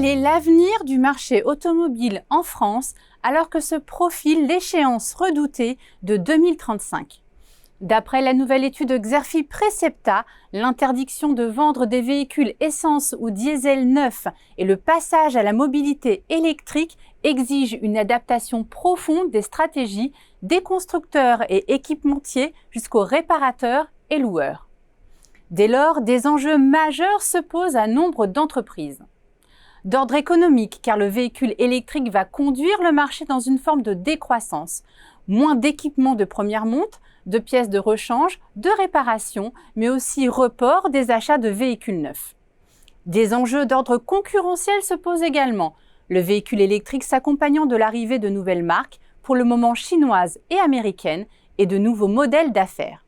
Quel est l'avenir du marché automobile en France alors que se profile l'échéance redoutée de 2035 ? D'après la nouvelle étude Xerfi Precepta, l'interdiction de vendre des véhicules essence ou diesel neufs et le passage à la mobilité électrique exigent une adaptation profonde des stratégies des constructeurs et équipementiers jusqu'aux réparateurs et loueurs. Dès lors, des enjeux majeurs se posent à nombre d'entreprises. D'ordre économique, car le véhicule électrique va conduire le marché dans une forme de décroissance. Moins d'équipements de première monte, de pièces de rechange, de réparation, mais aussi report des achats de véhicules neufs. Des enjeux d'ordre concurrentiel se posent également, le véhicule électrique s'accompagnant de l'arrivée de nouvelles marques, pour le moment chinoises et américaines, et de nouveaux modèles d'affaires.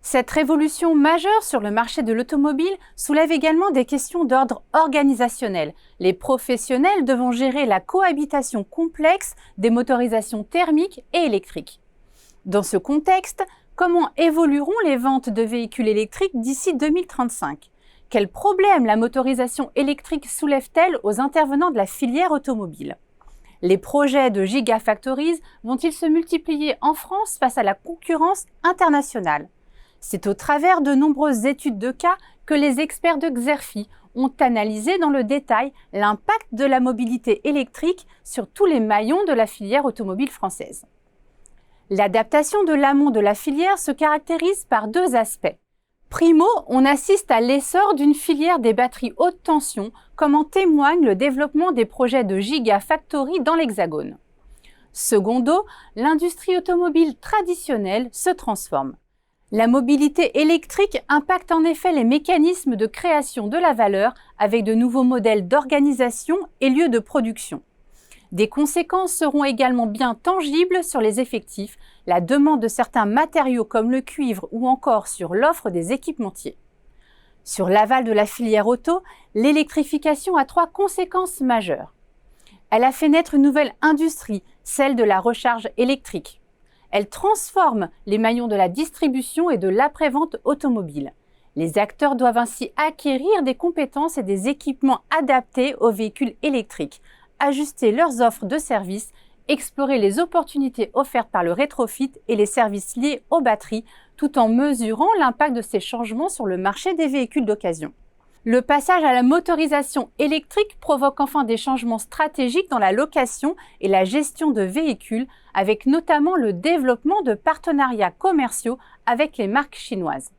Cette révolution majeure sur le marché de l'automobile soulève également des questions d'ordre organisationnel, les professionnels devant gérer la cohabitation complexe des motorisations thermiques et électriques. Dans ce contexte, comment évolueront les ventes de véhicules électriques d'ici 2035 ? Quels problèmes la motorisation électrique soulève-t-elle aux intervenants de la filière automobile ? Les projets de gigafactories vont-ils se multiplier en France face à la concurrence internationale ? C'est au travers de nombreuses études de cas que les experts de Xerfi ont analysé dans le détail l'impact de la mobilité électrique sur tous les maillons de la filière automobile française. L'adaptation de l'amont de la filière se caractérise par deux aspects. Primo, on assiste à l'essor d'une filière des batteries haute tension, comme en témoigne le développement des projets de gigafactories dans l'Hexagone. Secondo, l'industrie automobile traditionnelle se transforme. La mobilité électrique impacte en effet les mécanismes de création de la valeur avec de nouveaux modèles d'organisation et lieux de production. Des conséquences seront également bien tangibles sur les effectifs, la demande de certains matériaux comme le cuivre ou encore sur l'offre des équipementiers. Sur l'aval de la filière auto, l'électrification a trois conséquences majeures. Elle a fait naître une nouvelle industrie, celle de la recharge électrique. Elle transforme les maillons de la distribution et de l'après-vente automobile. Les acteurs doivent ainsi acquérir des compétences et des équipements adaptés aux véhicules électriques, ajuster leurs offres de services, explorer les opportunités offertes par le rétrofit et les services liés aux batteries, tout en mesurant l'impact de ces changements sur le marché des véhicules d'occasion. Le passage à la motorisation électrique provoque enfin des changements stratégiques dans la location et la gestion de véhicules, avec notamment le développement de partenariats commerciaux avec les marques chinoises.